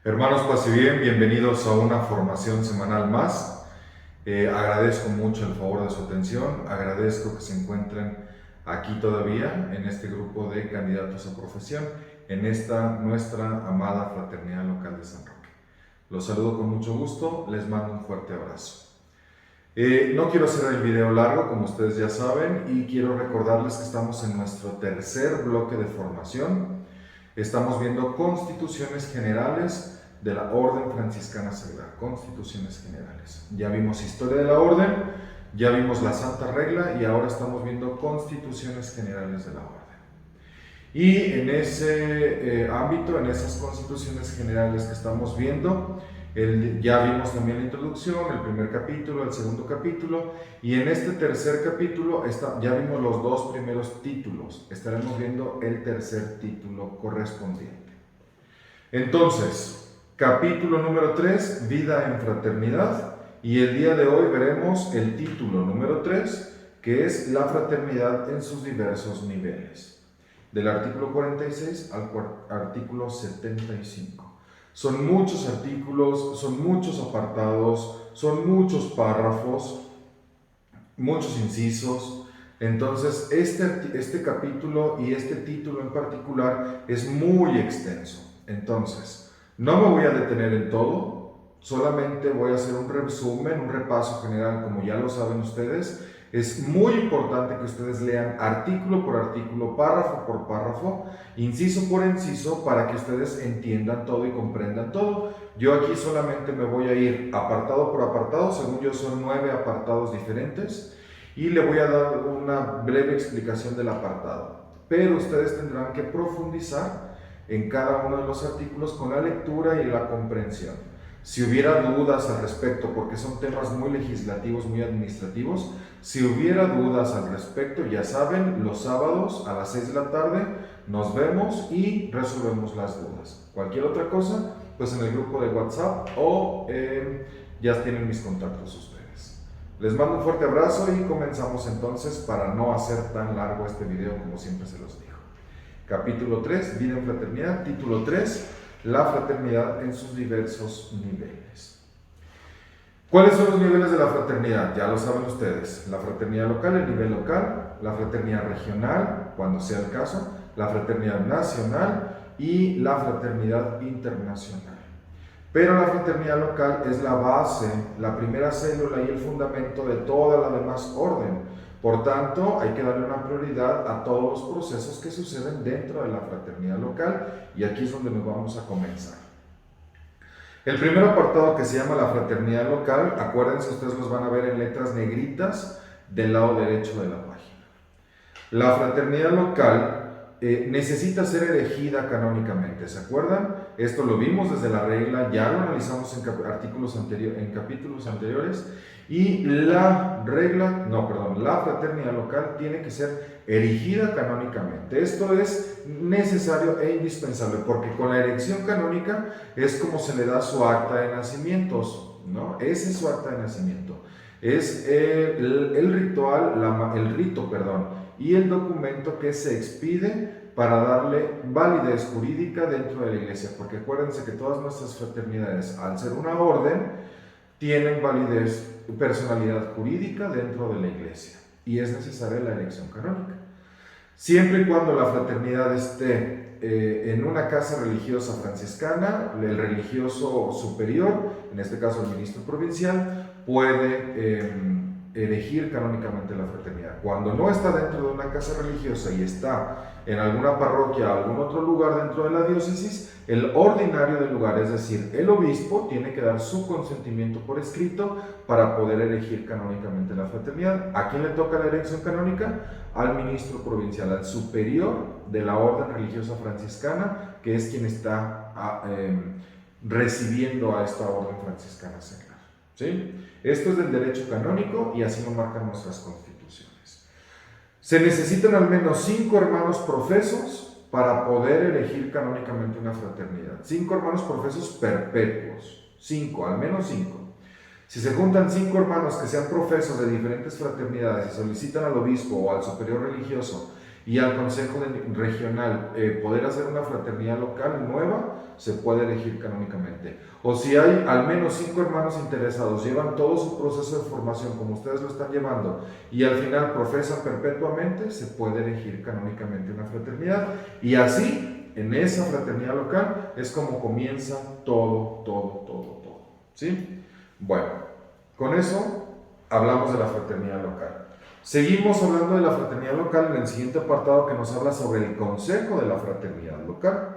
Hermanos, paz y bien, bienvenidos a una formación semanal más. Agradezco mucho el favor de su atención, agradezco que se encuentren aquí todavía en este grupo de candidatos a profesión, en esta nuestra amada fraternidad local de San Roque. Los saludo con mucho gusto, les mando un fuerte abrazo. No quiero hacer el video largo, como ustedes ya saben, y quiero recordarles que estamos en nuestro tercer bloque de formación. Estamos viendo constituciones generales de la Orden Franciscana Sagrada, constituciones generales. Ya vimos historia de la orden, ya vimos la Santa Regla y ahora estamos viendo constituciones generales de la orden. Y en ese ámbito, en esas constituciones generales que estamos viendo, ya vimos también la introducción, el primer capítulo, el segundo capítulo, y en este tercer capítulo ya vimos los dos primeros títulos, estaremos viendo el tercer título correspondiente. Entonces, capítulo número 3, vida en fraternidad, y el día de hoy veremos el título número 3, que es la fraternidad en sus diversos niveles, del artículo 46 al artículo 75. Son muchos artículos, son muchos apartados, son muchos párrafos, muchos incisos. Entonces, este capítulo y este título en particular es muy extenso. Entonces, no me voy a detener en todo, solamente voy a hacer un resumen, un repaso general, como ya lo saben ustedes. Es muy importante que ustedes lean artículo por artículo, párrafo por párrafo, inciso por inciso, para que ustedes entiendan todo y comprendan todo. Yo aquí solamente me voy a ir apartado por apartado, según yo son 9 apartados diferentes, y le voy a dar una breve explicación del apartado. Pero ustedes tendrán que profundizar en cada uno de los artículos con la lectura y la comprensión. Si hubiera dudas al respecto, porque son temas muy legislativos, muy administrativos, si hubiera dudas al respecto, ya saben, los sábados a las 6 de la tarde nos vemos y resolvemos las dudas. Cualquier otra cosa, pues en el grupo de WhatsApp o ya tienen mis contactos ustedes. Les mando un fuerte abrazo y comenzamos entonces para no hacer tan largo este video como siempre se los digo. Capítulo 3, vida en fraternidad. Título 3, la fraternidad en sus diversos niveles. ¿Cuáles son los niveles de la fraternidad? Ya lo saben ustedes. La fraternidad local, el nivel local, la fraternidad regional, cuando sea el caso, la fraternidad nacional y la fraternidad internacional. Pero la fraternidad local es la base, la primera célula y el fundamento de toda la demás orden. Por tanto, hay que darle una prioridad a todos los procesos que suceden dentro de la fraternidad local, y aquí es donde nos vamos a comenzar. El primer apartado, que se llama la fraternidad local, acuérdense, ustedes los van a ver en letras negritas del lado derecho de la página. La fraternidad local necesita ser elegida canónicamente, ¿se acuerdan? Esto lo vimos desde la regla, ya lo analizamos en capítulos anteriores, y la fraternidad local tiene que ser erigida canónicamente. Esto es necesario e indispensable, porque con la erección canónica es como se le da su acta de nacimientos, ¿no? Ese es su acta de nacimiento. Es el rito, y el documento que se expide para darle validez jurídica dentro de la iglesia, porque acuérdense que todas nuestras fraternidades, al ser una orden, tienen validez, personalidad jurídica dentro de la iglesia, y es necesaria la elección canónica. Siempre y cuando la fraternidad esté en una casa religiosa franciscana, el religioso superior, en este caso el ministro provincial, puede elegir canónicamente la fraternidad. Cuando no está dentro de una casa religiosa y está en alguna parroquia o algún otro lugar dentro de la diócesis, el ordinario del lugar, es decir, el obispo, tiene que dar su consentimiento por escrito para poder elegir canónicamente la fraternidad. ¿A quién le toca la elección canónica? Al ministro provincial, al superior de la orden religiosa franciscana, que es quien está recibiendo a esta orden franciscana seglar. ¿Sí? Esto es del derecho canónico y así lo marcan nuestras constituciones. Se necesitan al menos 5 hermanos profesos para poder elegir canónicamente una fraternidad. 5 hermanos profesos perpetuos. 5, al menos 5. Si se juntan 5 hermanos que sean profesos de diferentes fraternidades y solicitan al obispo o al superior religioso y al consejo regional poder hacer una fraternidad local nueva, se puede elegir canónicamente. O si hay al menos 5 hermanos interesados, llevan todo su proceso de formación como ustedes lo están llevando y al final profesan perpetuamente, se puede elegir canónicamente una fraternidad. Y así, en esa fraternidad local, es como comienza todo. ¿Sí? Bueno, con eso hablamos de la fraternidad local. Seguimos hablando de la fraternidad local en el siguiente apartado que nos habla sobre el consejo de la fraternidad local.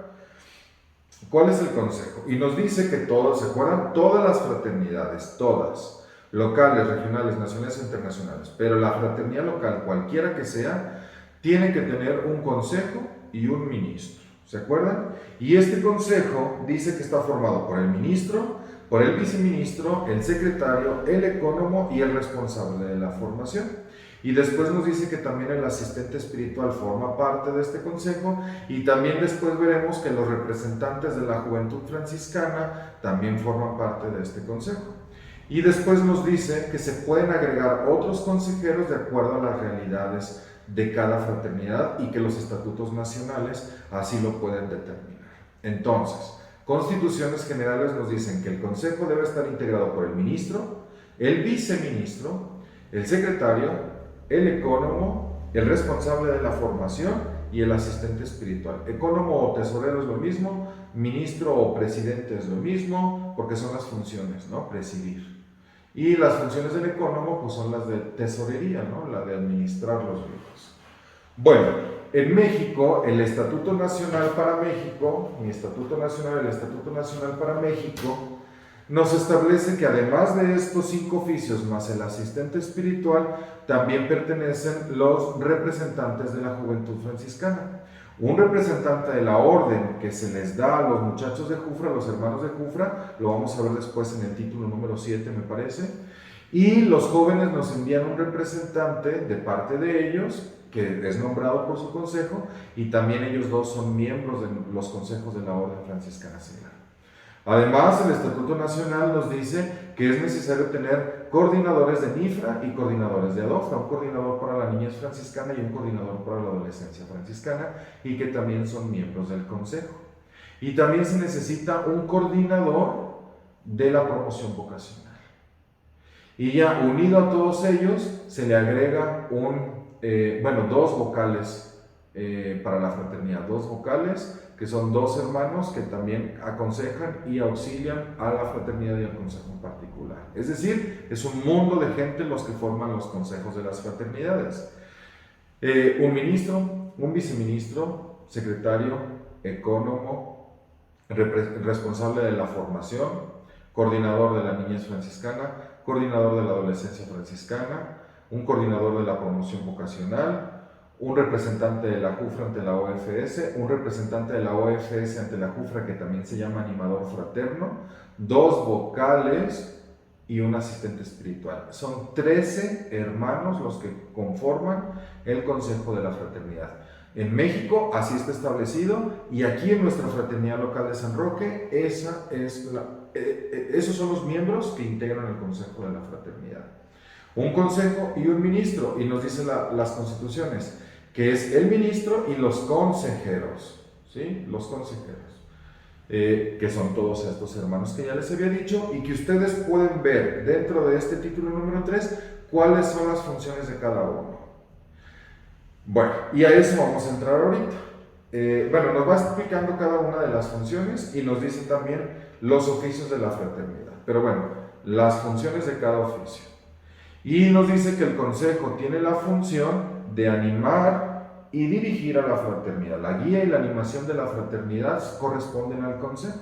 ¿Cuál es el consejo? Y nos dice que todos, ¿se acuerdan? Todas las fraternidades, todas, locales, regionales, nacionales e internacionales, pero la fraternidad local, cualquiera que sea, tiene que tener un consejo y un ministro. ¿Se acuerdan? Y este consejo dice que está formado por el ministro, por el viceministro, el secretario, el ecónomo y el responsable de la formación. Y después nos dice que también el asistente espiritual forma parte de este consejo y también después veremos que los representantes de la juventud franciscana también forman parte de este consejo. Y después nos dice que se pueden agregar otros consejeros de acuerdo a las realidades de cada fraternidad y que los estatutos nacionales así lo pueden determinar. Entonces, constituciones generales nos dicen que el consejo debe estar integrado por el ministro, el viceministro, el secretario, el ecónomo, el responsable de la formación y el asistente espiritual. Ecónomo o tesorero es lo mismo, ministro o presidente es lo mismo, porque son las funciones, ¿no? Presidir. Y las funciones del ecónomo pues son las de tesorería, ¿no? La de administrar los bienes. Bueno, en México, el Estatuto Nacional para México, mi Estatuto Nacional, el Estatuto Nacional para México, nos establece que además de estos 5 oficios más el asistente espiritual, también pertenecen los representantes de la juventud franciscana. Un representante de la orden que se les da a los muchachos de Jufra, los hermanos de Jufra, lo vamos a ver después en el título número 7 me parece, y los jóvenes nos envían un representante de parte de ellos, que es nombrado por su consejo, y también ellos dos son miembros de los consejos de la orden franciscana seglar. Además, el Estatuto Nacional nos dice que es necesario tener coordinadores de NIFRA y coordinadores de ADOFRA, un coordinador para la niñez franciscana y un coordinador para la adolescencia franciscana, y que también son miembros del consejo. Y también se necesita un coordinador de la promoción vocacional. Y ya unido a todos ellos, se le agrega dos vocales para la fraternidad, 2 vocales que son 2 hermanos que también aconsejan y auxilian a la fraternidad y al consejo en particular. Es decir, es un mundo de gente los que forman los consejos de las fraternidades. Un ministro, un viceministro, secretario, ecónomo, responsable de la formación, coordinador de la niñez franciscana, coordinador de la adolescencia franciscana, un coordinador de la promoción vocacional, un representante de la Jufra ante la OFS, un representante de la OFS ante la Jufra que también se llama animador fraterno, 2 vocales y un asistente espiritual. Son 13 hermanos los que conforman el Consejo de la Fraternidad. En México así está establecido y aquí en nuestra fraternidad local de San Roque, esos son los miembros que integran el Consejo de la Fraternidad. Un consejo y un ministro, y nos dicen las constituciones, que es el ministro y los consejeros, ¿sí? Los consejeros, que son todos estos hermanos que ya les había dicho, y que ustedes pueden ver dentro de este título número 3 cuáles son las funciones de cada uno. Bueno, y a eso vamos a entrar ahorita. Nos va explicando cada una de las funciones y nos dice también los oficios de la fraternidad, pero bueno, las funciones de cada oficio. Y nos dice que el consejo tiene la función de animar y dirigir a la fraternidad. La guía y la animación de la fraternidad corresponden al consejo.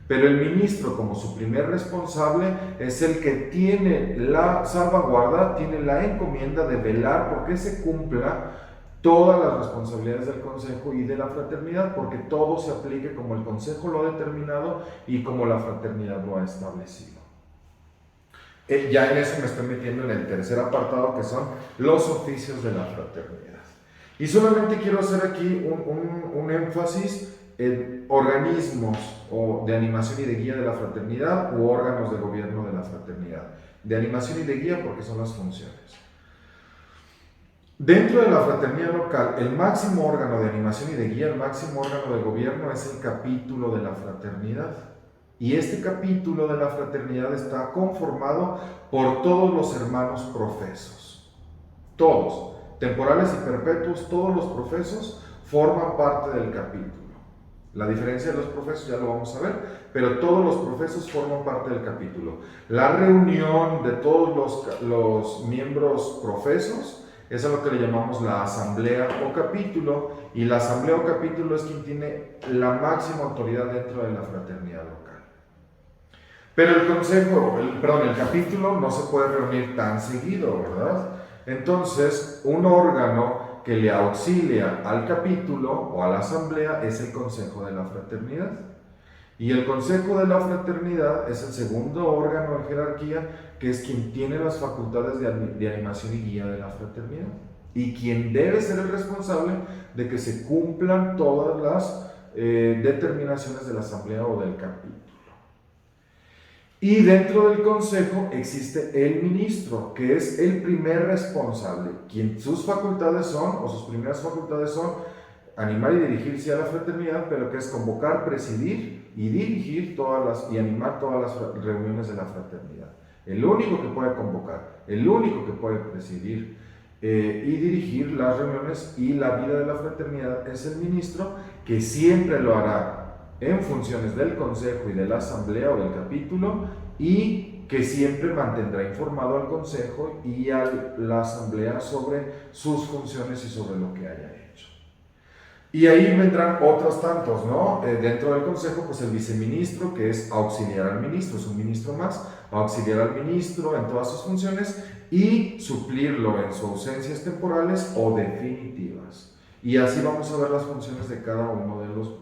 Pero el ministro, como su primer responsable, es el que tiene la salvaguarda, tiene la encomienda de velar porque se cumpla todas las responsabilidades del consejo y de la fraternidad, porque todo se aplique como el consejo lo ha determinado y como la fraternidad lo ha establecido. Ya en eso me estoy metiendo en el tercer apartado, que son los oficios de la fraternidad. Y solamente quiero hacer aquí un énfasis en organismos de animación y de guía de la fraternidad u órganos de gobierno de la fraternidad. De animación y de guía porque son las funciones. Dentro de la fraternidad local, el máximo órgano de animación y de guía, el máximo órgano de gobierno es el capítulo de la fraternidad. Y este capítulo de la fraternidad está conformado por todos los hermanos profesos. Todos, temporales y perpetuos, todos los profesos forman parte del capítulo. La diferencia de los profesos ya lo vamos a ver, pero todos los profesos forman parte del capítulo. La reunión de todos los miembros profesos es a lo que le llamamos la asamblea o capítulo, y la asamblea o capítulo es quien tiene la máxima autoridad dentro de la fraternidad local. Pero el capítulo no se puede reunir tan seguido, ¿verdad? Entonces, un órgano que le auxilia al capítulo o a la asamblea es el Consejo de la Fraternidad. Y el Consejo de la Fraternidad es el segundo órgano en jerarquía, que es quien tiene las facultades de animación y guía de la fraternidad, y quien debe ser el responsable de que se cumplan todas las determinaciones de la asamblea o del capítulo. Y dentro del consejo existe el ministro, que es el primer responsable, quien sus facultades son, o sus primeras facultades son, animar y dirigirse a la fraternidad, pero que es convocar, presidir y dirigir y animar todas las reuniones de la fraternidad. El único que puede convocar, el único que puede presidir y dirigir las reuniones y la vida de la fraternidad es el ministro, que siempre lo hará en funciones del consejo y de la asamblea o del capítulo, y que siempre mantendrá informado al consejo y a la asamblea sobre sus funciones y sobre lo que haya hecho. Y ahí vendrán otros tantos, ¿no? Dentro del consejo, pues el viceministro, que es auxiliar al ministro, es un ministro más, auxiliar al ministro en todas sus funciones y suplirlo en sus ausencias temporales o definitivas. Y así vamos a ver las funciones de cada uno de los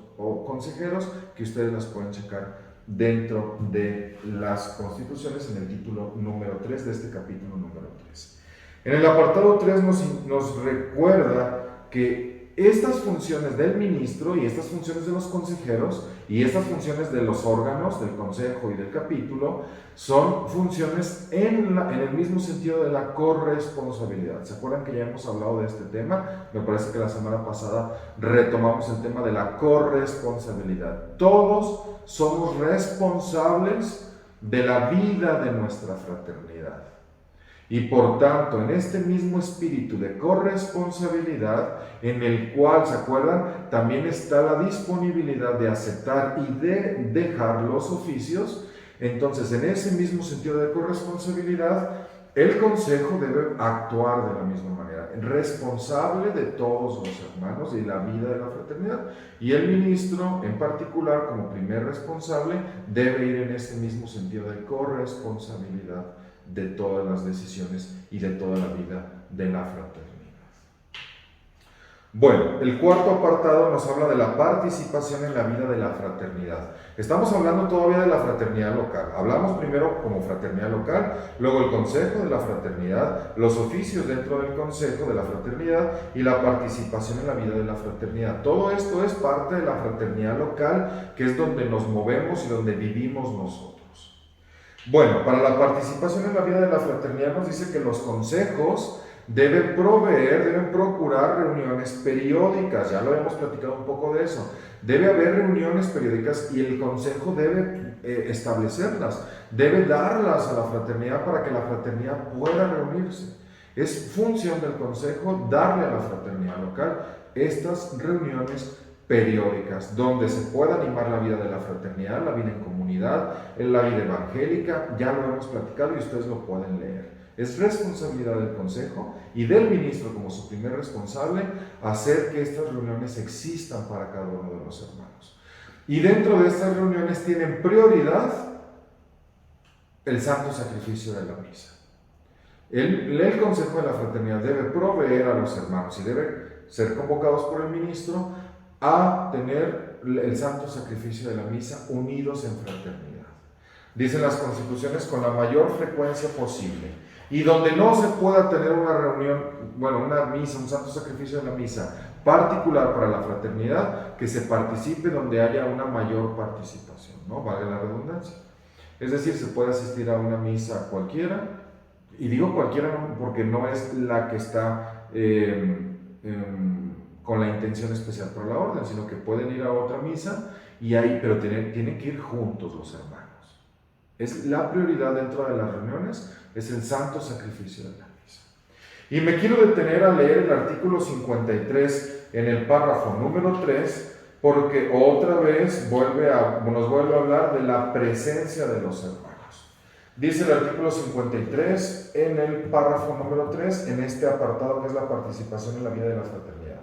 consejeros, que ustedes las pueden checar dentro de las constituciones en el título número 3 de este capítulo número 3. En el apartado 3 nos recuerda que estas funciones del ministro y estas funciones de los consejeros y estas funciones de los órganos del consejo y del capítulo son funciones en el mismo sentido de la corresponsabilidad. ¿Se acuerdan que ya hemos hablado de este tema? Me parece que la semana pasada retomamos el tema de la corresponsabilidad. Todos somos responsables de la vida de nuestra fraternidad. Y por tanto, en este mismo espíritu de corresponsabilidad, en el cual, ¿se acuerdan? También está la disponibilidad de aceptar y de dejar los oficios. Entonces, en ese mismo sentido de corresponsabilidad, el consejo debe actuar de la misma manera, responsable de todos los hermanos y la vida de la fraternidad. Y el ministro, en particular, como primer responsable, debe ir en ese mismo sentido de corresponsabilidad de todas las decisiones y de toda la vida de la fraternidad. Bueno, el cuarto apartado nos habla de la participación en la vida de la fraternidad. Estamos hablando todavía de la fraternidad local. Hablamos primero como fraternidad local, luego el consejo de la fraternidad, los oficios dentro del consejo de la fraternidad y la participación en la vida de la fraternidad. Todo esto es parte de la fraternidad local, que es donde nos movemos y donde vivimos nosotros. Bueno, para la participación en la vida de la fraternidad nos dice que los consejos deben procurar reuniones periódicas. Ya lo hemos platicado un poco de eso. Debe haber reuniones periódicas y el consejo debe establecerlas, debe darlas a la fraternidad para que la fraternidad pueda reunirse. Es función del consejo darle a la fraternidad local estas reuniones periódicas, donde se pueda animar la vida de la fraternidad, la vida en comunidad, la vida evangélica. Ya lo hemos platicado y ustedes lo pueden leer. Es responsabilidad del consejo y del ministro como su primer responsable hacer que estas reuniones existan para cada uno de los hermanos. Y dentro de estas reuniones tienen prioridad el santo sacrificio de la misa. El consejo de la fraternidad debe proveer a los hermanos y debe ser convocados por el ministro a tener el santo sacrificio de la misa unidos en fraternidad. Dicen las constituciones, con la mayor frecuencia posible. Y donde no se pueda tener una reunión, una misa, un santo sacrificio de la misa particular para la fraternidad, que se participe donde haya una mayor participación, ¿no? Valga la redundancia. Es decir, se puede asistir a una misa cualquiera, y digo cualquiera porque no es la que está con la intención especial por la orden, sino que pueden ir a otra misa, pero tienen que ir juntos los hermanos. Es la prioridad dentro de las reuniones, es el santo sacrificio de la misa. Y me quiero detener a leer el artículo 53 en el párrafo número 3, porque otra vez nos vuelve a hablar de la presencia de los hermanos. Dice el artículo 53 en el párrafo número 3, en este apartado que es la participación en la vida de la fraternidad.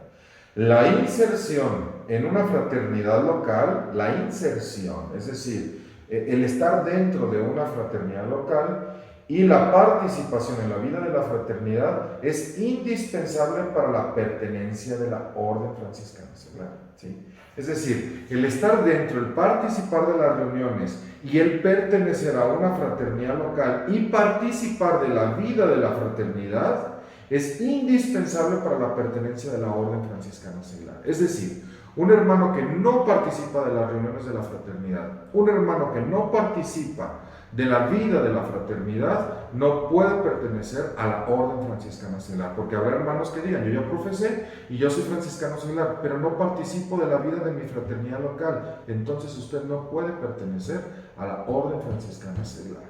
La inserción en una fraternidad local, la inserción, es decir, el estar dentro de una fraternidad local y la participación en la vida de la fraternidad es indispensable para la pertenencia de la orden franciscana seglar, ¿sí? Es decir, el estar dentro, el participar de las reuniones y el pertenecer a una fraternidad local y participar de la vida de la fraternidad es indispensable para la pertenencia de la orden franciscana seglar. Es decir, un hermano que no participa de las reuniones de la fraternidad, un hermano que no participa de la vida de la fraternidad, no puede pertenecer a la orden franciscana seglar, porque habrá hermanos que digan, yo ya profesé y yo soy franciscano seglar, pero no participo de la vida de mi fraternidad local, entonces usted no puede pertenecer a la orden franciscana seglar.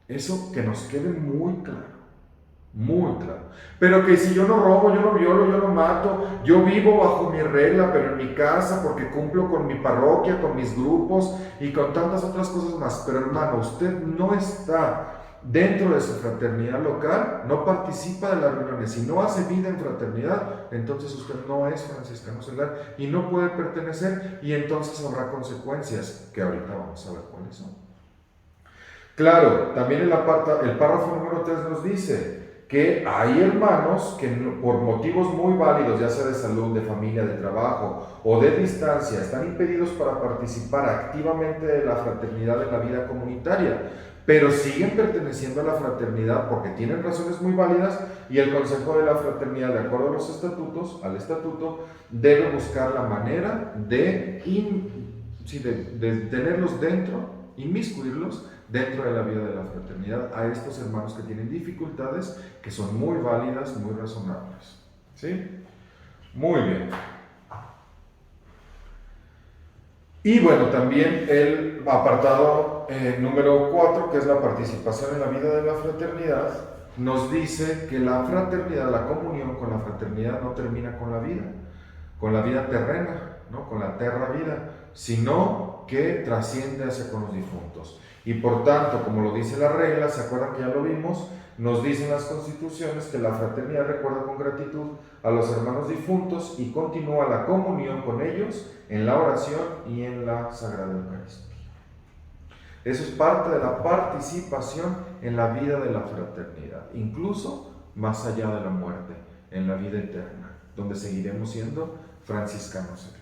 Eso que nos quede muy claro. Muy claro. Pero que si yo no robo, yo no violo, yo no mato, yo vivo bajo mi regla, pero en mi casa, porque cumplo con mi parroquia, con mis grupos y con tantas otras cosas más. Pero hermano, usted no está dentro de su fraternidad local, no participa de las reuniones y no hace vida en fraternidad, entonces usted no es franciscano seglar y no puede pertenecer, y entonces habrá consecuencias que ahorita vamos a ver cuáles son. Claro, también el párrafo número 3 nos dice que hay hermanos que por motivos muy válidos, ya sea de salud, de familia, de trabajo o de distancia, están impedidos para participar activamente de la fraternidad en la vida comunitaria, pero siguen perteneciendo a la fraternidad porque tienen razones muy válidas, y el Consejo de la Fraternidad, de acuerdo a los estatutos, al estatuto, debe buscar la manera de tenerlos dentro, inmiscuirlos dentro de la vida de la fraternidad a estos hermanos que tienen dificultades, que son muy válidas, muy razonables. ¿Sí? Muy bien. Y bueno, también el apartado número 4, que es la participación en la vida de la fraternidad, nos dice que la fraternidad, la comunión con la fraternidad no termina con la vida terrena, ¿no? Con la terra vida, sino que trasciende hacia con los difuntos. Y por tanto, como lo dice la regla, ¿se acuerdan que ya lo vimos? Nos dicen las constituciones que la fraternidad recuerda con gratitud a los hermanos difuntos y continúa la comunión con ellos en la oración y en la Sagrada Eucaristía. Eso es parte de la participación en la vida de la fraternidad, incluso más allá de la muerte, en la vida eterna, donde seguiremos siendo franciscanos seglares.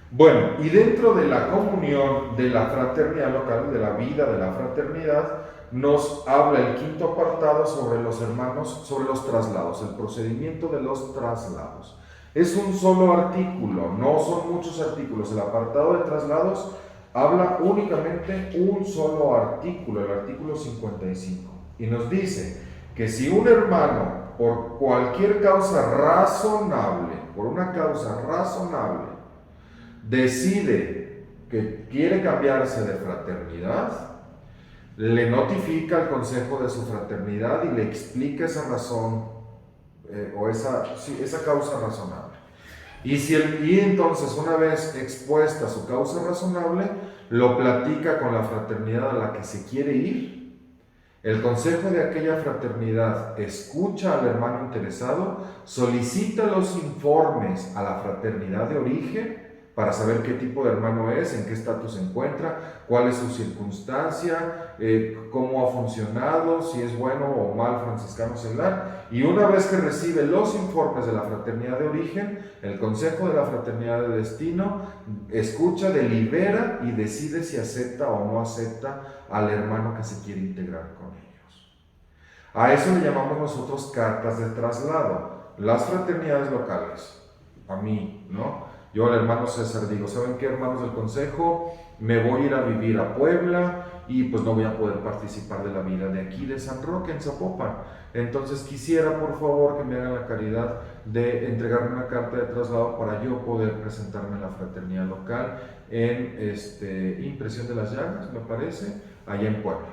Bueno, y dentro de la comunión de la fraternidad local, de la vida de la fraternidad, nos habla el quinto apartado sobre los hermanos, sobre los traslados, el procedimiento de los traslados. Es un solo artículo, no son muchos artículos. El apartado de traslados habla únicamente un solo artículo, el artículo 55, y nos dice que si un hermano, por cualquier causa razonable, por una causa razonable, decide que quiere cambiarse de fraternidad, le notifica al consejo de su fraternidad y le explica esa razón o esa causa razonable. Y entonces, una vez expuesta su causa razonable, lo platica con la fraternidad a la que se quiere ir. El consejo de aquella fraternidad escucha al hermano interesado, solicita los informes a la fraternidad de origen para saber qué tipo de hermano es, en qué estatus se encuentra, cuál es su circunstancia, cómo ha funcionado, si es bueno o mal franciscano seglar. Y una vez que recibe los informes de la fraternidad de origen, el consejo de la fraternidad de destino escucha, delibera y decide si acepta o no acepta al hermano que se quiere integrar con ellos. A eso le llamamos nosotros cartas de traslado. Las fraternidades locales, a mí, ¿no?, Yo al hermano César digo, ¿saben qué, hermanos del consejo? Me voy a ir a vivir a Puebla y pues no voy a poder participar de la vida de aquí, de San Roque, en Zapopan. Entonces quisiera por favor que me hagan la caridad de entregarme una carta de traslado para yo poder presentarme en la fraternidad local en Impresión de las Llagas, me parece, allá en Puebla.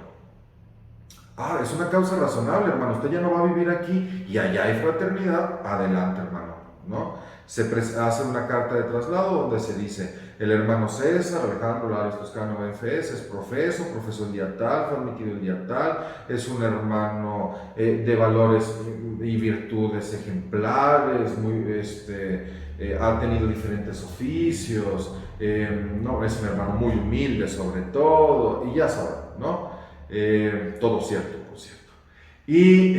Ah, es una causa razonable, hermano. Usted ya no va a vivir aquí y allá hay fraternidad. Adelante, hermano, ¿no? Se hace una carta de traslado donde se dice: el hermano César Alejandro Larios Toscano FS es profesó el día tal, fue admitido el día tal, es un hermano de valores y virtudes ejemplares, ha tenido diferentes oficios, no, es un hermano muy humilde sobre todo, y ya saben, ¿no? Todo cierto, por cierto. Y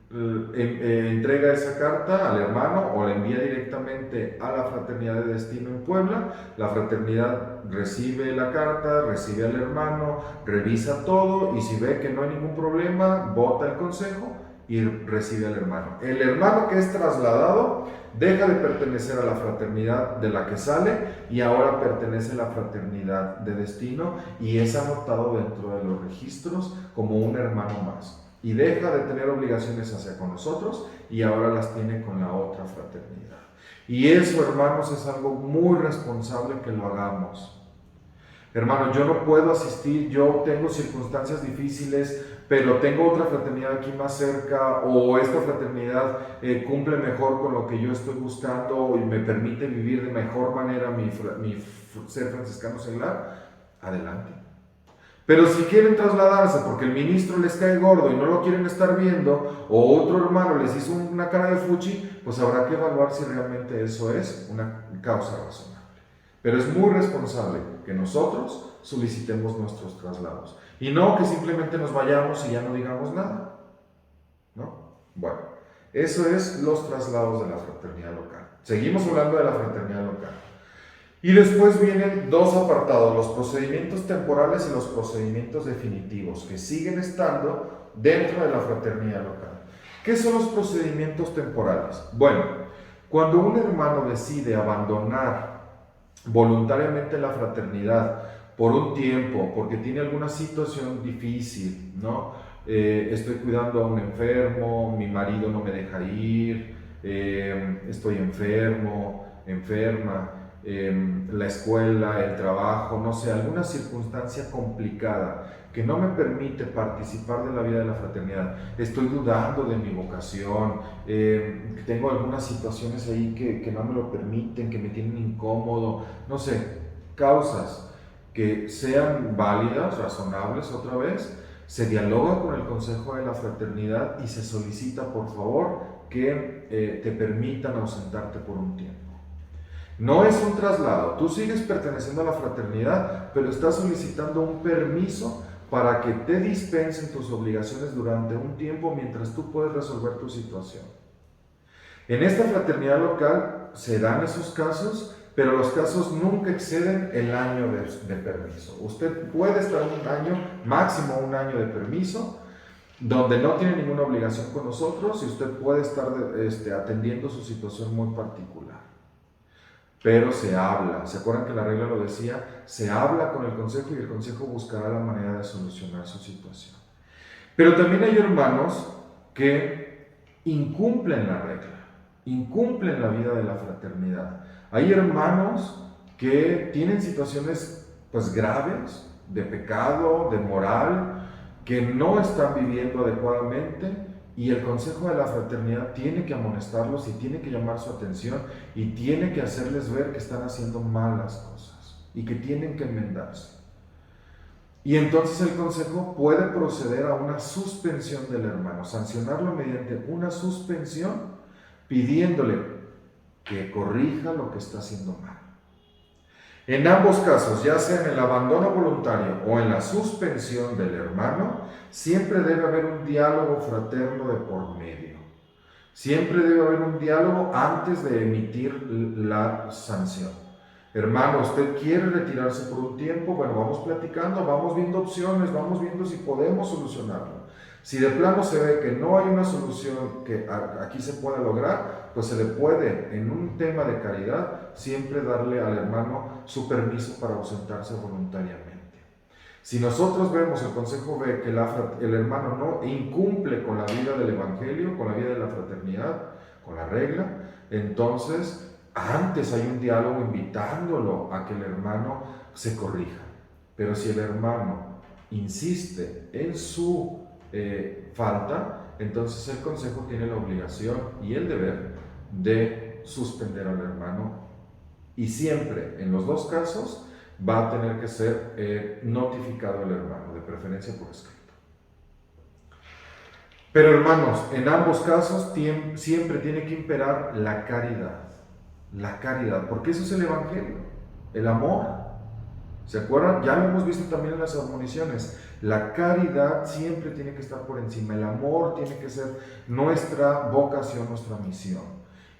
entrega esa carta al hermano o la envía directamente a la Fraternidad de Destino en Puebla. La fraternidad recibe la carta, recibe al hermano, revisa todo y si ve que no hay ningún problema, vota el consejo y recibe al hermano. El hermano que es trasladado deja de pertenecer a la fraternidad de la que sale y ahora pertenece a la fraternidad de destino y es anotado dentro de los registros como un hermano más. Y deja de tener obligaciones hacia con nosotros y ahora las tiene con la otra fraternidad. Y eso, hermanos, es algo muy responsable que lo hagamos. Hermano, yo no puedo asistir, yo tengo circunstancias difíciles, pero tengo otra fraternidad aquí más cerca, o esta fraternidad cumple mejor con lo que yo estoy buscando y me permite vivir de mejor manera mi ser franciscano seglar, adelante. Pero si quieren trasladarse porque el ministro les cae gordo y no lo quieren estar viendo, o otro hermano les hizo una cara de fuchi, pues habrá que evaluar si realmente eso es una causa razonable. Pero es muy responsable que nosotros solicitemos nuestros traslados. Y no que simplemente nos vayamos y ya no digamos nada, ¿no? Bueno, eso es los traslados de la fraternidad local. Seguimos hablando de la fraternidad local. Y después vienen dos apartados, los procedimientos temporales y los procedimientos definitivos, que siguen estando dentro de la fraternidad local. ¿Qué son los procedimientos temporales? Bueno, cuando un hermano decide abandonar voluntariamente la fraternidad por un tiempo, porque tiene alguna situación difícil, ¿no? Estoy cuidando a un enfermo, mi marido no me deja ir, estoy enfermo, enferma, la escuela, el trabajo, no sé, alguna circunstancia complicada que no me permite participar de la vida de la fraternidad, estoy dudando de mi vocación, tengo algunas situaciones ahí que no me lo permiten, que me tienen incómodo, no sé, causas que sean válidas, razonables otra vez, se dialoga con el Consejo de la Fraternidad y se solicita por favor que te permitan ausentarte por un tiempo. No es un traslado, tú sigues perteneciendo a la fraternidad, pero estás solicitando un permiso para que te dispensen tus obligaciones durante un tiempo mientras tú puedes resolver tu situación. En esta fraternidad local se dan esos casos, pero los casos nunca exceden el año de permiso. Usted puede estar un año, máximo un año de permiso, donde no tiene ninguna obligación con nosotros y usted puede estar atendiendo su situación muy particular. Pero se habla, ¿se acuerdan que la regla lo decía? Se habla con el consejo y el consejo buscará la manera de solucionar su situación. Pero también hay hermanos que incumplen la regla, incumplen la vida de la fraternidad. Hay hermanos que tienen situaciones pues graves, de pecado, de moral, que no están viviendo adecuadamente y el consejo de la fraternidad tiene que amonestarlos y tiene que llamar su atención y tiene que hacerles ver que están haciendo malas cosas y que tienen que enmendarse. Y entonces el consejo puede proceder a una suspensión del hermano, sancionarlo mediante una suspensión, pidiéndole que corrija lo que está haciendo mal. En ambos casos, ya sea en el abandono voluntario o en la suspensión del hermano, siempre debe haber un diálogo fraterno de por medio. Siempre debe haber un diálogo antes de emitir la sanción. Hermano, ¿usted quiere retirarse por un tiempo? Bueno, vamos platicando, vamos viendo opciones, vamos viendo si podemos solucionarlo. Si de plano se ve que no hay una solución que aquí se pueda lograr, pues se le puede, en un tema de caridad, siempre darle al hermano su permiso para ausentarse voluntariamente. Si nosotros vemos, el consejo ve que el hermano no incumple con la vida del evangelio, con la vida de la fraternidad, con la regla, entonces antes hay un diálogo invitándolo a que el hermano se corrija. Pero si el hermano insiste en su falta, entonces el consejo tiene la obligación y el deber de suspender al hermano, y siempre, en los dos casos, va a tener que ser notificado el hermano, de preferencia por escrito. Pero hermanos, en ambos casos siempre tiene que imperar la caridad, porque eso es el evangelio, el amor. ¿Se acuerdan? Ya lo hemos visto también en las admoniciones. La caridad siempre tiene que estar por encima, el amor tiene que ser nuestra vocación, nuestra misión.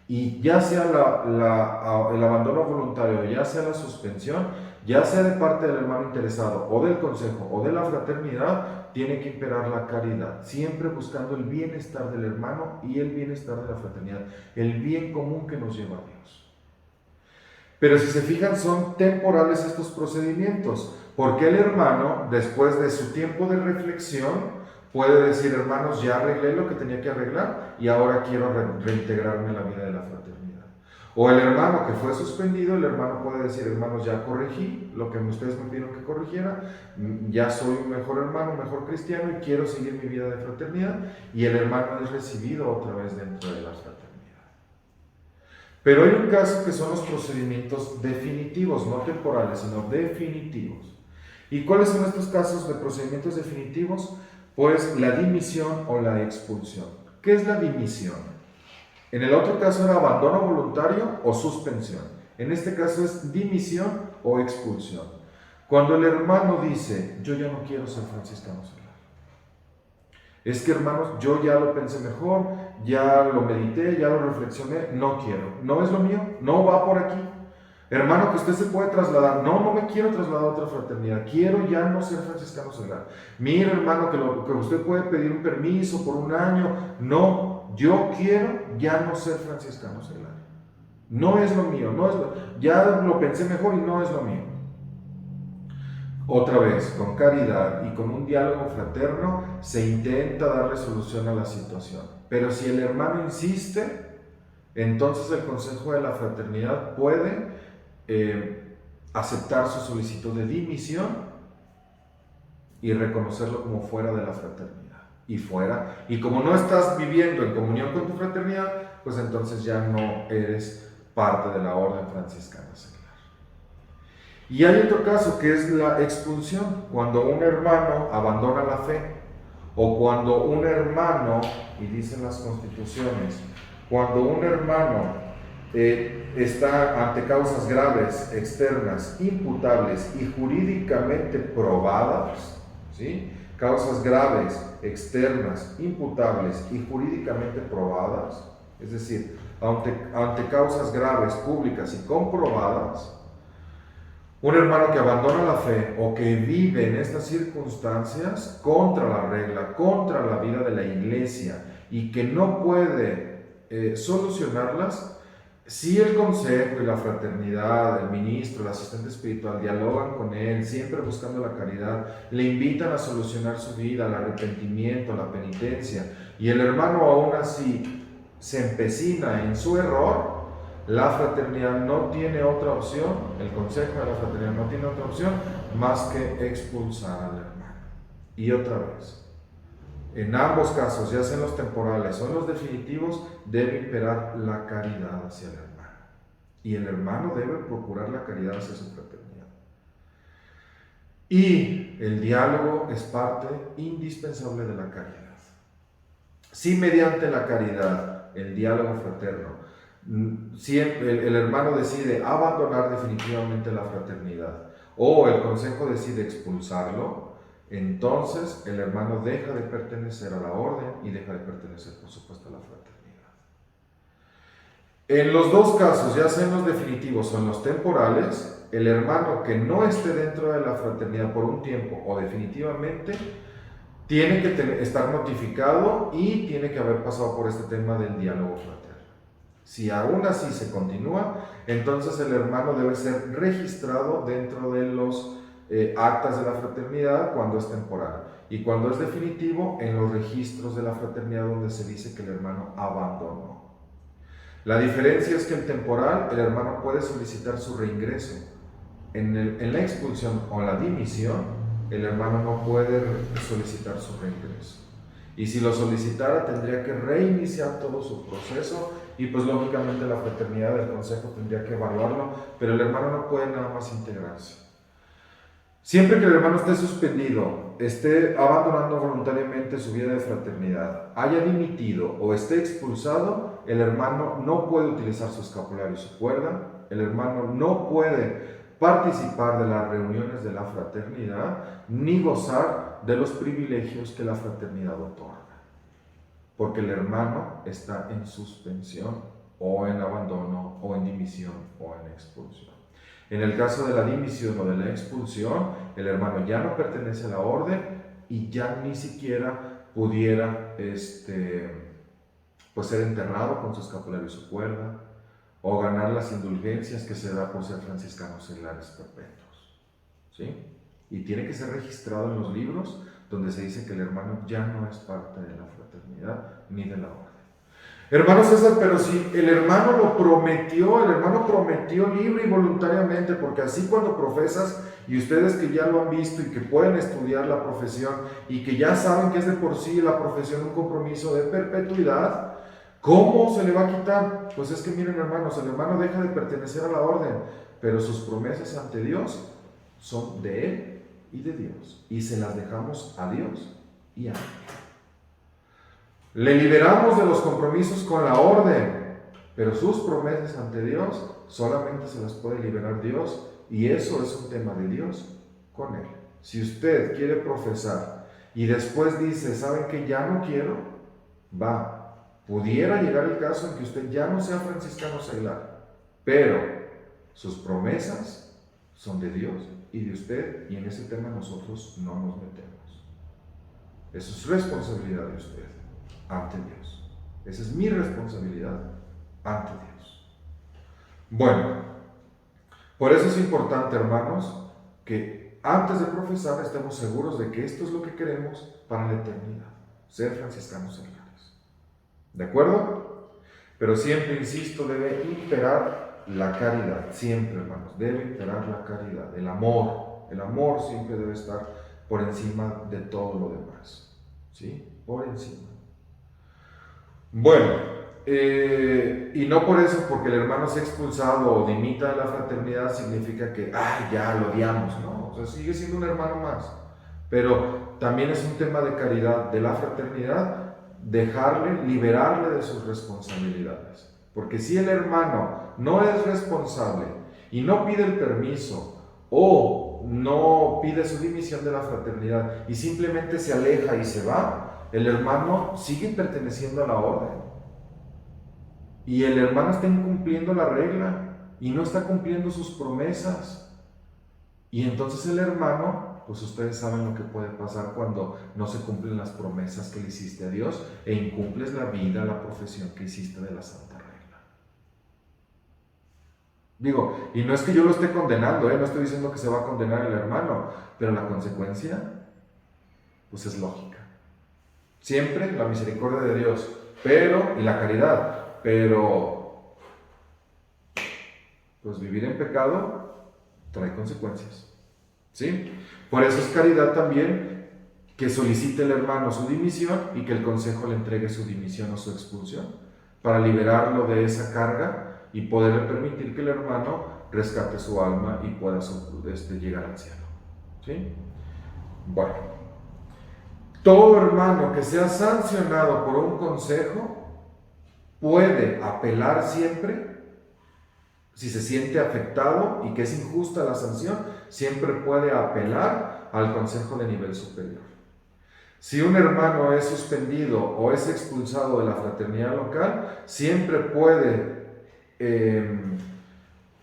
Y ya sea el abandono voluntario, ya sea la suspensión, ya sea de parte del hermano interesado o del consejo o de la fraternidad, tiene que imperar la caridad, siempre buscando el bienestar del hermano y el bienestar de la fraternidad, el bien común que nos lleva a Dios. Pero si se fijan, son temporales estos procedimientos, porque el hermano, después de su tiempo de reflexión, puede decir: hermanos, ya arreglé lo que tenía que arreglar y ahora quiero reintegrarme en la vida de la fraternidad. O el hermano que fue suspendido, el hermano puede decir: hermanos, ya corregí lo que ustedes me pidieron que corrigiera, ya soy un mejor hermano, un mejor cristiano y quiero seguir mi vida de fraternidad, y el hermano es recibido otra vez dentro de la fraternidad. Pero hay un caso que son los procedimientos definitivos, no temporales, sino definitivos. ¿Y cuáles son estos casos de procedimientos definitivos? Pues la dimisión o la expulsión. ¿Qué es la dimisión? En el otro caso era abandono voluntario o suspensión. En este caso es dimisión o expulsión. Cuando el hermano dice: yo ya no quiero ser franciscano seglar. Es que, hermanos, yo ya lo pensé mejor, ya lo medité, ya lo reflexioné, no quiero, no es lo mío, no va por aquí. Hermano, que usted se puede trasladar. No me quiero trasladar a otra fraternidad, quiero ya no ser franciscano seglar. Mire, hermano, que usted puede pedir un permiso por un año. No, yo quiero ya no ser franciscano seglar. No es lo mío, ya lo pensé mejor y no es lo mío. Otra vez, con caridad y con un diálogo fraterno, se intenta darle solución a la situación. Pero si el hermano insiste, entonces el consejo de la fraternidad puede aceptar su solicitud de dimisión y reconocerlo como fuera de la fraternidad. Y como no estás viviendo en comunión con tu fraternidad, pues entonces ya no eres parte de la orden franciscana seglar. Y hay otro caso que es la expulsión, cuando un hermano abandona la fe, o cuando un hermano, y dicen las constituciones, cuando un hermano está ante causas graves, externas, imputables y jurídicamente probadas, ¿sí? Causas graves, externas, imputables y jurídicamente probadas, es decir, ante causas graves, públicas y comprobadas. Un hermano que abandona la fe o que vive en estas circunstancias contra la regla, contra la vida de la iglesia, y que no puede solucionarlas, si el consejo y la fraternidad, el ministro, el asistente espiritual dialogan con él, siempre buscando la caridad, le invitan a solucionar su vida, al arrepentimiento, a la penitencia, y el hermano aún así se empecina en su error, la fraternidad no tiene otra opción, el consejo de la fraternidad no tiene otra opción más que expulsar al hermano. Y otra vez, en ambos casos, ya sea en los temporales o en los definitivos, debe imperar la caridad hacia el hermano. Y el hermano debe procurar la caridad hacia su fraternidad. Y el diálogo es parte indispensable de la caridad. Si mediante la caridad, el diálogo fraterno, si el hermano decide abandonar definitivamente la fraternidad o el consejo decide expulsarlo, entonces el hermano deja de pertenecer a la orden y deja de pertenecer, por supuesto, a la fraternidad. En los dos casos, ya sea en los definitivos o en los temporales, el hermano que no esté dentro de la fraternidad por un tiempo o definitivamente tiene que estar notificado y tiene que haber pasado por este tema del diálogo fraterno. Si aún así se continúa, entonces el hermano debe ser registrado dentro de los actas de la fraternidad cuando es temporal. Y cuando es definitivo, en los registros de la fraternidad donde se dice que el hermano abandonó. La diferencia es que en temporal el hermano puede solicitar su reingreso. En la expulsión o la dimisión, el hermano no puede solicitar su reingreso. Y si lo solicitara, tendría que reiniciar todo su proceso y pues lógicamente la fraternidad del consejo tendría que evaluarlo, pero el hermano no puede nada más integrarse. Siempre que el hermano esté suspendido, esté abandonando voluntariamente su vida de fraternidad, haya dimitido o esté expulsado, el hermano no puede utilizar su escapulario y su cuerda, el hermano no puede participar de las reuniones de la fraternidad, ni gozar de los privilegios que la fraternidad otorga, porque el hermano está en suspensión, o en abandono, o en dimisión, o en expulsión. En el caso de la dimisión o de la expulsión, el hermano ya no pertenece a la orden y ya ni siquiera pudiera pues ser enterrado con su escapulario y su cuerda, o ganar las indulgencias que se da por ser franciscanos seglares perpetuos. ¿Sí? Y tiene que ser registrado en los libros donde se dice que el hermano ya no es parte de la fraternidad ni de la orden. Hermano César, pero si el hermano lo prometió, el hermano prometió libre y voluntariamente, porque así cuando profesas, y ustedes que ya lo han visto y que pueden estudiar la profesión y que ya saben que es de por sí la profesión un compromiso de perpetuidad, ¿cómo se le va a quitar? Pues es que miren hermanos, el hermano deja de pertenecer a la orden, pero sus promesas ante Dios son de Él y de Dios, y se las dejamos a Dios y a Él. Le liberamos de los compromisos con la orden, pero sus promesas ante Dios solamente se las puede liberar Dios, y eso es un tema de Dios con Él. Si usted quiere profesar y después dice, ¿saben qué? Ya no quiero, pudiera llegar el caso en que usted ya no sea franciscano seglar, pero sus promesas son de Dios y de usted, y en ese tema nosotros no nos metemos. Eso es responsabilidad de usted ante Dios. Esa es mi responsabilidad ante Dios. Bueno, por eso es importante, hermanos, que antes de profesar estemos seguros de que esto es lo que queremos para la eternidad, ser franciscanos seglares. ¿De acuerdo? Pero siempre, insisto, debe imperar la caridad. Siempre, hermanos, debe imperar la caridad, el amor. El amor siempre debe estar por encima de todo lo demás. ¿Sí? Por encima. Bueno, y no por eso, porque el hermano sea expulsado o dimita de la fraternidad, significa que, ya lo odiamos, ¿no? O sea, sigue siendo un hermano más. Pero también es un tema de caridad de la fraternidad, liberarle de sus responsabilidades. Porque si el hermano no es responsable y no pide el permiso o no pide su dimisión de la fraternidad y simplemente se aleja y se va, el hermano sigue perteneciendo a la orden. Y el hermano está incumpliendo la regla y no está cumpliendo sus promesas. Y entonces el hermano, pues ustedes saben lo que puede pasar cuando no se cumplen las promesas que le hiciste a Dios e incumples la vida, la profesión que hiciste de la santa regla. Digo, y no es que yo lo esté condenando, no estoy diciendo que se va a condenar el hermano, pero la consecuencia, pues es lógica. Siempre la misericordia de Dios, y la caridad, pero pues vivir en pecado trae consecuencias. ¿Sí? Por eso es caridad también que solicite el hermano su dimisión y que el consejo le entregue su dimisión o su expulsión, para liberarlo de esa carga y poderle permitir que el hermano rescate su alma y pueda llegar al cielo. ¿Sí? Bueno. Todo hermano que sea sancionado por un consejo puede apelar siempre, si se siente afectado y que es injusta la sanción, siempre puede apelar al consejo de nivel superior. Si un hermano es suspendido o es expulsado de la fraternidad local, siempre puede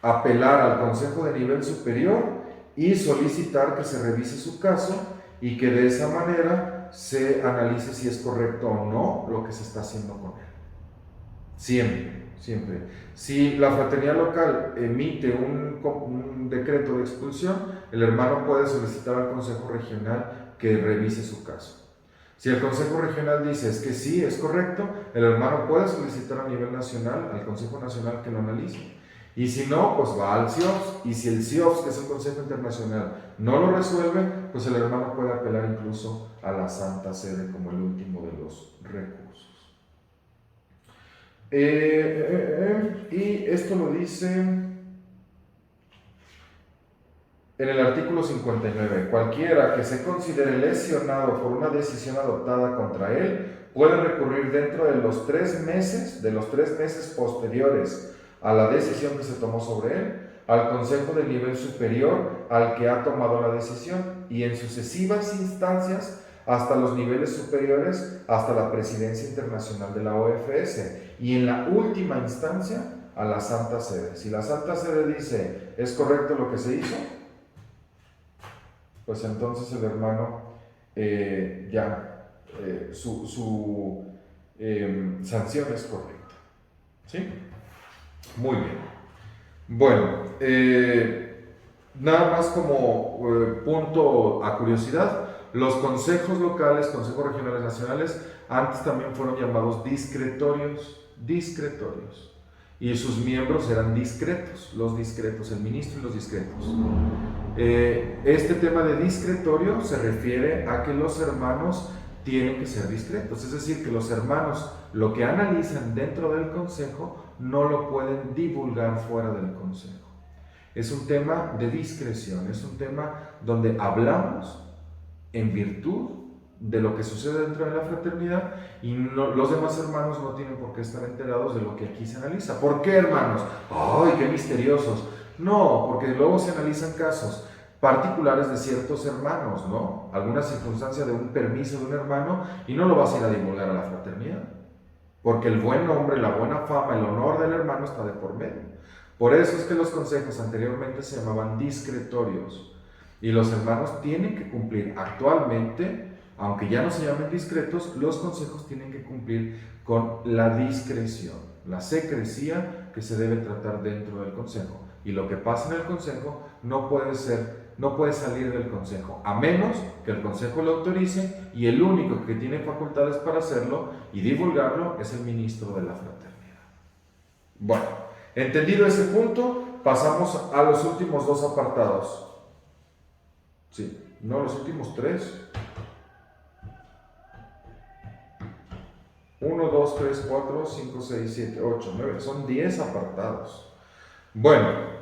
apelar al consejo de nivel superior y solicitar que se revise su caso y que de esa manera se analice si es correcto o no lo que se está haciendo con él. Siempre. siempre. Si la fraternidad local emite un decreto de expulsión, el hermano puede solicitar al Consejo Regional que revise su caso. Si el Consejo Regional dice es que sí, es correcto, el hermano puede solicitar a nivel nacional, al Consejo Nacional que lo analice. Y si no, pues va al CIOPS. Y si el CIOPS, que es el Consejo Internacional, no lo resuelve, pues el hermano puede apelar incluso a la Santa Sede como el último de los recursos. Y esto lo dice en el artículo 59. Cualquiera que se considere lesionado por una decisión adoptada contra él puede recurrir dentro de los 3 meses posteriores a la decisión que se tomó sobre él, al consejo del nivel superior al que ha tomado la decisión y en sucesivas instancias hasta los niveles superiores, hasta la presidencia internacional de la OFS y en la última instancia a la Santa Sede. Si la Santa Sede dice es correcto lo que se hizo, pues entonces el hermano su sanción es correcta. ¿Sí? Muy bien. Bueno, nada más como punto a curiosidad, los consejos locales, consejos regionales nacionales, antes también fueron llamados discretorios, y sus miembros eran discretos, el ministro y los discretos. Este tema de discretorio se refiere a que los hermanos tienen que ser discretos, es decir, que los hermanos lo que analizan dentro del consejo no lo pueden divulgar fuera del consejo. Es un tema de discreción, es un tema donde hablamos en virtud de lo que sucede dentro de la fraternidad y los demás hermanos no tienen por qué estar enterados de lo que aquí se analiza. ¿Por qué, hermanos? ¡Ay, qué misteriosos! No, porque luego se analizan casos particulares de ciertos hermanos, ¿no? Alguna circunstancia de un permiso de un hermano y no lo vas a ir a divulgar a la fraternidad, porque el buen nombre, la buena fama, el honor del hermano está de por medio. Por eso es que los consejos anteriormente se llamaban discretorios y los hermanos tienen que cumplir actualmente, aunque ya no se llamen discretos, los consejos tienen que cumplir con la discreción, la secrecía que se debe tratar dentro del consejo. Y lo que pasa en el consejo no puede salir del consejo, a menos que el consejo lo autorice, y el único que tiene facultades para hacerlo y divulgarlo es el ministro de la fraternidad. Bueno, entendido ese punto, pasamos a los últimos 2 apartados. Sí, no, los últimos 3. 1, 2, 3, 4, 5, 6, 7, 8, 9. Son 10 apartados. Bueno,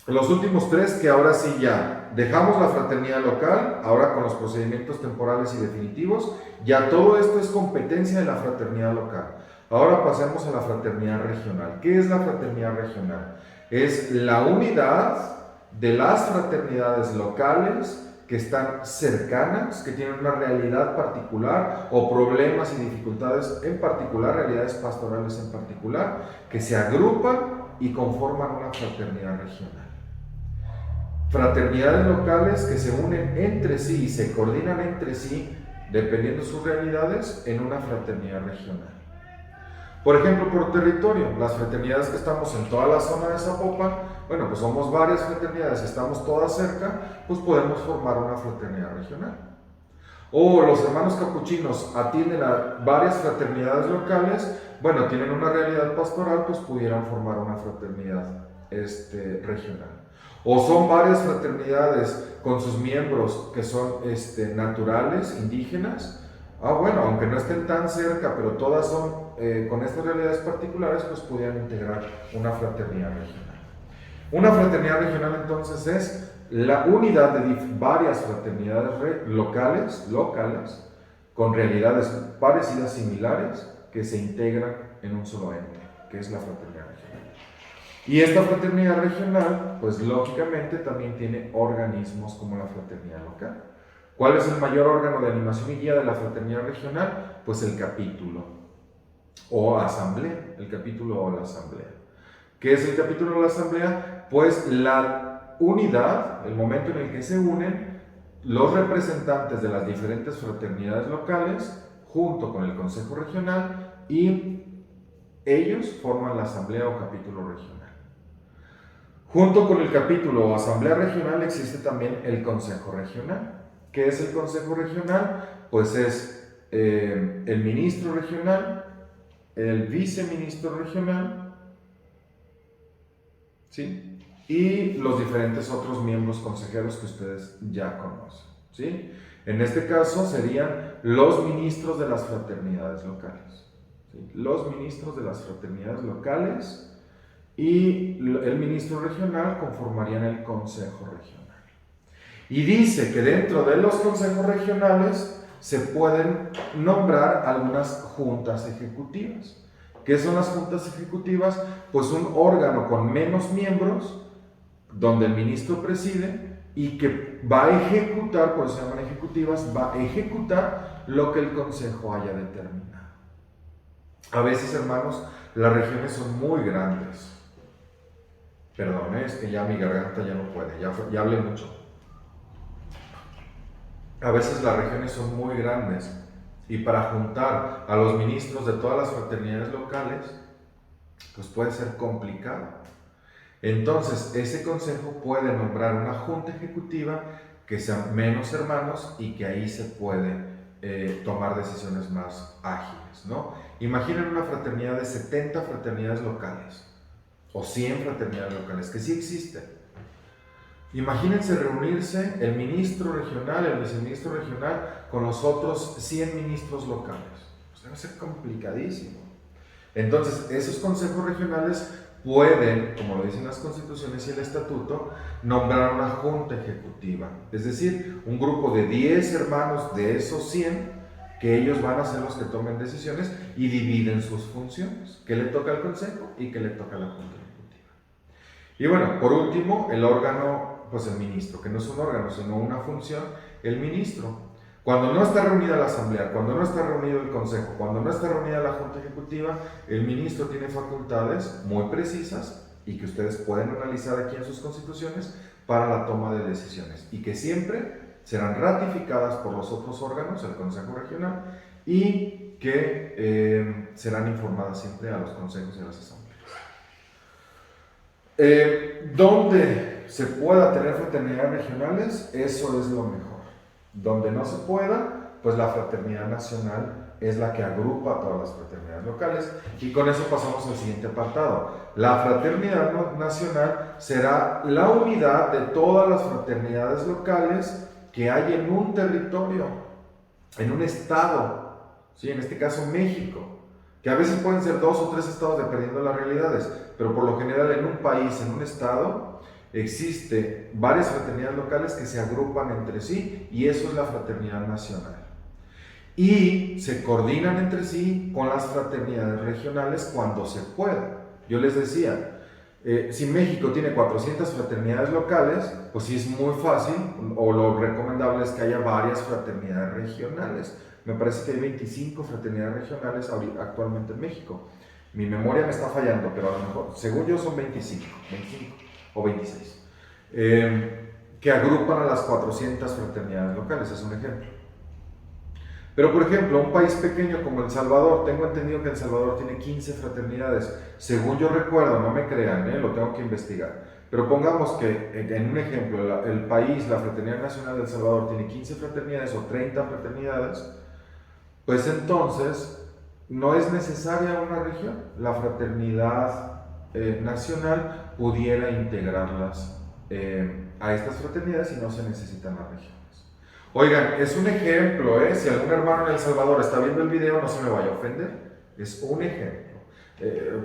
los últimos 3 que ahora sí ya dejamos la fraternidad local, ahora con los procedimientos temporales y definitivos, ya todo esto es competencia de la fraternidad local. Ahora pasemos a la fraternidad regional. ¿Qué es la fraternidad regional? Es la unidad de las fraternidades locales que están cercanas, que tienen una realidad particular o problemas y dificultades en particular, realidades pastorales en particular, que se agrupan y conforman una fraternidad regional. Fraternidades locales que se unen entre sí y se coordinan entre sí, dependiendo de sus realidades, en una fraternidad regional. Por ejemplo, por territorio, las fraternidades que estamos en toda la zona de Zapopan, bueno, pues somos varias fraternidades, estamos todas cerca, pues podemos formar una fraternidad regional. O los hermanos capuchinos atienden a varias fraternidades locales, bueno, tienen una realidad pastoral, pues pudieran formar una fraternidad regional. O son varias fraternidades con sus miembros que son naturales, indígenas. Bueno, aunque no estén tan cerca, pero todas son con estas realidades particulares, pues pudieran integrar una fraternidad regional. Una fraternidad regional entonces es la unidad de varias fraternidades locales, con realidades parecidas, similares, que se integran en un solo ente, que es la fraternidad regional. Y esta fraternidad regional, pues lógicamente también tiene organismos como la fraternidad local. ¿Cuál es el mayor órgano de animación y guía de la fraternidad regional? Pues el capítulo o asamblea, el capítulo o la asamblea. ¿Qué es el capítulo o la asamblea? Pues la unidad, el momento en el que se unen los representantes de las diferentes fraternidades locales junto con el consejo regional y Ellos forman la asamblea o capítulo regional. Junto con el capítulo o asamblea regional existe también el consejo regional. ¿Qué es el consejo regional? Pues es el ministro regional, el viceministro regional, ¿sí? Y los diferentes otros miembros consejeros que ustedes ya conocen, ¿sí? En este caso serían los ministros de las fraternidades locales, ¿sí? Los ministros de las fraternidades locales y el ministro regional conformarían el consejo regional. Y dice que dentro de los consejos regionales se pueden nombrar algunas juntas ejecutivas. ¿Qué son las juntas ejecutivas? Pues un órgano con menos miembros, donde el ministro preside y que va a ejecutar, por eso se llaman ejecutivas, va a ejecutar lo que el consejo haya determinado. A veces, hermanos, las regiones son muy grandes. Perdón, es que ya mi garganta ya no puede, ya hablé mucho. A veces las regiones son muy grandes y para juntar a los ministros de todas las fraternidades locales, pues puede ser complicado. Entonces, ese consejo puede nombrar una junta ejecutiva que sean menos hermanos y que ahí se puede tomar decisiones más ágiles, ¿no? Imaginen una fraternidad de 70 fraternidades locales o 100 fraternidades locales, que sí existen. Imagínense reunirse el ministro regional, el viceministro regional con los otros 100 ministros locales. Pues debe ser complicadísimo. Entonces, esos consejos regionales pueden, como lo dicen las constituciones y el estatuto, nombrar una junta ejecutiva. Es decir, un grupo de 10 hermanos de esos 100 que ellos van a ser los que tomen decisiones y dividen sus funciones. ¿Qué le toca al consejo y qué le toca a la junta ejecutiva? Y bueno, por último, el órgano, pues el ministro, que no es un órgano, sino una función, el ministro. Cuando no está reunida la asamblea, cuando no está reunido el consejo, cuando no está reunida la junta ejecutiva, el ministro tiene facultades muy precisas y que ustedes pueden analizar aquí en sus constituciones para la toma de decisiones y que siempre serán ratificadas por los otros órganos, el consejo regional, y que serán informadas siempre a los consejos y a las asambleas. Donde se pueda tener fraternidades regionales, eso es lo mejor. Donde no se pueda, pues la fraternidad nacional es la que agrupa a todas las fraternidades locales. Y con eso pasamos al siguiente apartado. La fraternidad nacional será la unidad de todas las fraternidades locales que hay en un territorio, en un estado, ¿sí? En este caso México, que a veces pueden ser 2 o 3 estados dependiendo de las realidades, pero por lo general en un país, en un estado, existe varias fraternidades locales que se agrupan entre sí y eso es la fraternidad nacional. Y se coordinan entre sí con las fraternidades regionales cuando se pueda. Yo les decía, si México tiene 400 fraternidades locales, pues sí es muy fácil, o lo recomendable es que haya varias fraternidades regionales. Me parece que hay 25 fraternidades regionales actualmente en México. Mi memoria me está fallando, pero a lo mejor, según yo, son 25 o 26, que agrupan a las 400 fraternidades locales, es un ejemplo. Pero, por ejemplo, un país pequeño como El Salvador, tengo entendido que El Salvador tiene 15 fraternidades. Según yo recuerdo, no me crean, lo tengo que investigar. Pero pongamos que, en un ejemplo, el país, la Fraternidad Nacional de El Salvador, tiene 15 fraternidades o 30 fraternidades, pues entonces no es necesaria una región. La fraternidad nacional pudiera integrarlas a estas fraternidades y no se necesitan las regiones. Oigan, es un ejemplo, si algún hermano en El Salvador está viendo el video, no se me vaya a ofender. Es un ejemplo.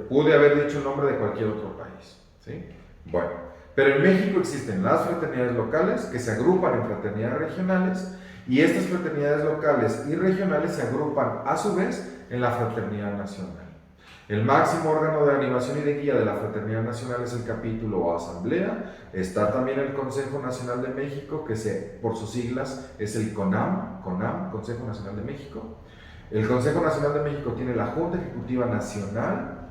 Pude haber dicho el nombre de cualquier otro país, ¿sí? Bueno, pero en México existen las fraternidades locales que se agrupan en fraternidades regionales y estas fraternidades locales y regionales se agrupan a su vez en la fraternidad nacional. El máximo órgano de animación y de guía de la Fraternidad Nacional es el capítulo o asamblea. Está también el Consejo Nacional de México, que por sus siglas es el CONAM, Consejo Nacional de México. El Consejo Nacional de México tiene la Junta Ejecutiva Nacional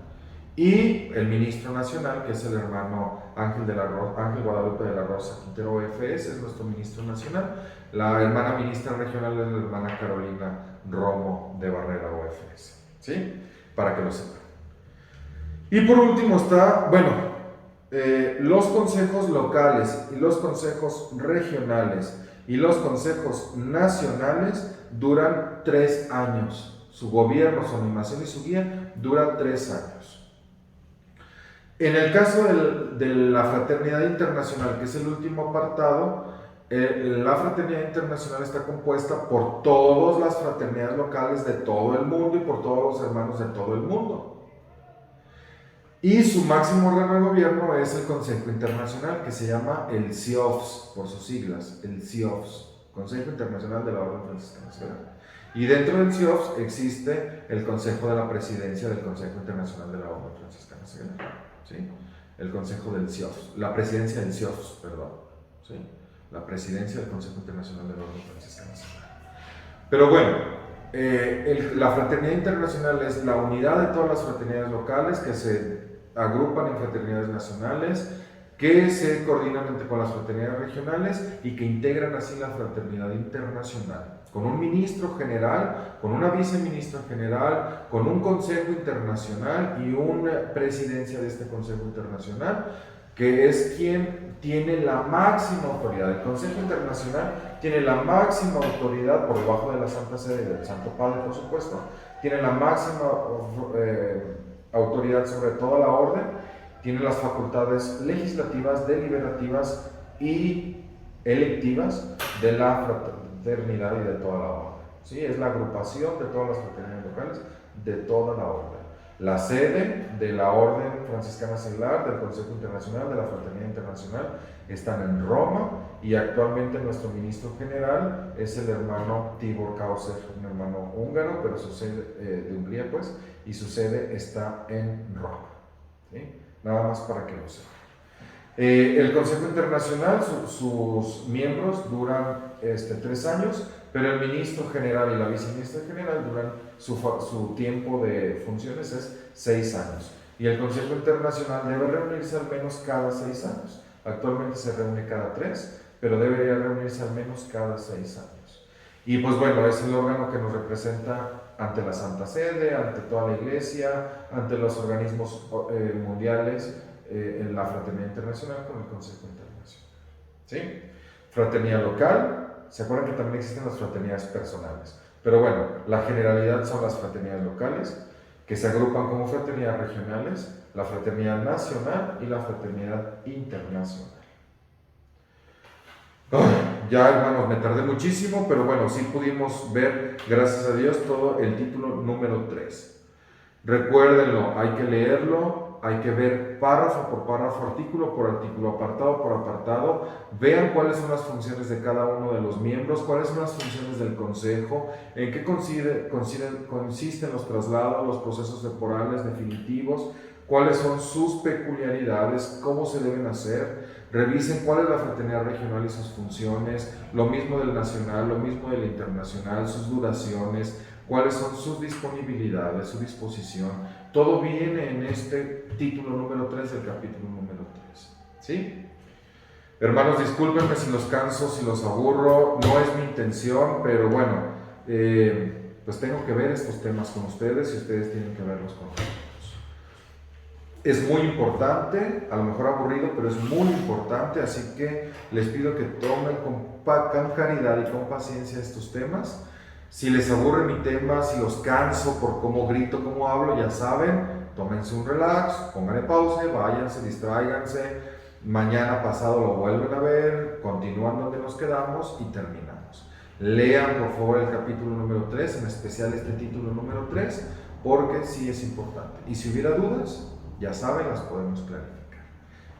y el Ministro Nacional, que es el hermano Ángel Guadalupe de la Rosa Quintero OFS, es nuestro Ministro Nacional. La hermana Ministra Regional es la hermana Carolina Romo de Barrera OFS, ¿sí? Para que lo sepan. Y por último está, bueno, los consejos locales y los consejos regionales y los consejos nacionales duran 3 años. Su gobierno, su animación y su guía dura 3 años. En el caso de la fraternidad internacional, que es el último apartado, la fraternidad internacional está compuesta por todas las fraternidades locales de todo el mundo y por todos los hermanos de todo el mundo. Y su máximo órgano de gobierno es el Consejo Internacional, que se llama el CIOFS, por sus siglas, el CIOFS, Consejo Internacional de la Orden Franciscana Sagrada. Y dentro del CIOFS existe el Consejo de la Presidencia del Consejo Internacional de la Orden Franciscana Sagrada. ¿Sí? El Consejo del CIOFS, la presidencia del CIOFS, perdón. ¿Sí? La presidencia del Consejo Internacional de la Orden Franciscana Sagrada. Pero bueno, la fraternidad internacional es la unidad de todas las fraternidades locales que se agrupan en fraternidades nacionales, que se coordinan con las fraternidades regionales y que integran así la fraternidad internacional, con un ministro general, con una viceministra general, con un consejo internacional y una presidencia de este consejo internacional, que es quien tiene la máxima autoridad. El Consejo Internacional tiene la máxima autoridad por debajo de la Santa Sede y del Santo Padre, por supuesto, tiene la máxima autoridad sobre toda la orden, tiene las facultades legislativas, deliberativas y electivas de la fraternidad y de toda la orden. ¿Sí? Es la agrupación de todas las fraternidades locales de toda la orden. La sede de la Orden Franciscana Seglar, del Consejo Internacional, de la Fraternidad Internacional, están en Roma y actualmente nuestro ministro general es el hermano Tibor Kauser, un hermano húngaro, pero su sede de Hungría, pues, y su sede está en Roma. ¿Sí? Nada más para que lo sepan. El Consejo Internacional, sus miembros duran 3 años, pero el ministro general y la viceministra general duran su tiempo de funciones es 6 años. Y el Consejo Internacional debe reunirse al menos cada 6 años. Actualmente se reúne cada 3, pero debería reunirse al menos cada 6 años. Y pues bueno, es el órgano que nos representa ante la Santa Sede, ante toda la Iglesia, ante los organismos mundiales, en la Fraternidad Internacional con el Consejo Internacional. ¿Sí? Fraternidad local, ¿se acuerdan que también existen las fraternidades personales? Pero bueno, la generalidad son las fraternidades locales, que se agrupan como fraternidades regionales, la fraternidad nacional y la fraternidad internacional. Ya, hermanos, me tardé muchísimo, pero bueno, sí pudimos ver, gracias a Dios, todo el título número 3. Recuérdenlo, hay que leerlo, hay que ver párrafo por párrafo, artículo por artículo, apartado por apartado. Vean cuáles son las funciones de cada uno de los miembros, cuáles son las funciones del consejo, en qué consisten los traslados, los procesos temporales definitivos, cuáles son sus peculiaridades, cómo se deben hacer. Revisen cuál es la fraternidad regional y sus funciones, lo mismo del nacional, lo mismo del internacional, sus duraciones, cuáles son sus disponibilidades, su disposición. Todo viene en este título número 3 del capítulo número 3. ¿Sí? Hermanos, discúlpenme si los canso, si los aburro, no es mi intención, pero bueno, pues tengo que ver estos temas con ustedes y ustedes tienen que verlos con nosotros. Es muy importante, a lo mejor aburrido, pero es muy importante, así que les pido que tomen con caridad y con paciencia estos temas. Si les aburre mi tema, si los canso por cómo grito, cómo hablo, ya saben, tómense un relax, pónganle pausa, váyanse, distráiganse, mañana pasado lo vuelven a ver, continúan donde nos quedamos y terminamos. Lean por favor el capítulo número 3, en especial este título número 3, porque sí es importante. Y si hubiera dudas, ya saben, las podemos clarificar.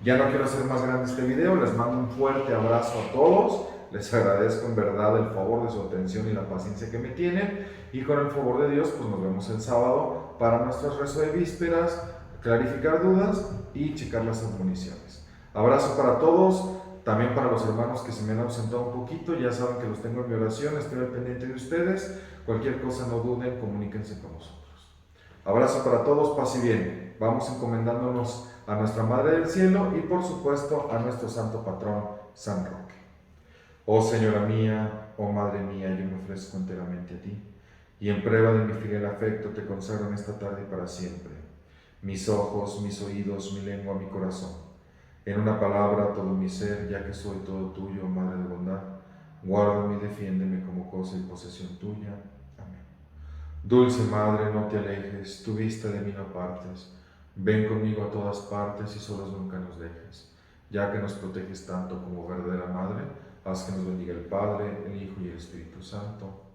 Ya no quiero hacer más grande este video, les mando un fuerte abrazo a todos, les agradezco en verdad el favor de su atención y la paciencia que me tienen, y con el favor de Dios pues nos vemos el sábado para nuestro rezo de vísperas, clarificar dudas y checar las admoniciones. Abrazo para todos, también para los hermanos que se me han ausentado un poquito, ya saben que los tengo en mi oración, estoy al pendiente de ustedes, cualquier cosa no duden, comuníquense con nosotros. Abrazo para todos, paz y bien. Vamos encomendándonos a nuestra Madre del Cielo y por supuesto a nuestro Santo Patrón, San Roque. Oh Señora mía, oh Madre mía, yo me ofrezco enteramente a ti y en prueba de mi filial afecto te consagro en esta tarde y para siempre mis ojos, mis oídos, mi lengua, mi corazón. En una palabra, todo mi ser, ya que soy todo tuyo, Madre de bondad, guárdame y defiéndeme como cosa y posesión tuya. Amén. Dulce Madre, no te alejes, tu vista de mí no apartes. Ven conmigo a todas partes y solos nunca nos dejes. Ya que nos proteges tanto como verdadera Madre, haz que nos bendiga el Padre, el Hijo y el Espíritu Santo.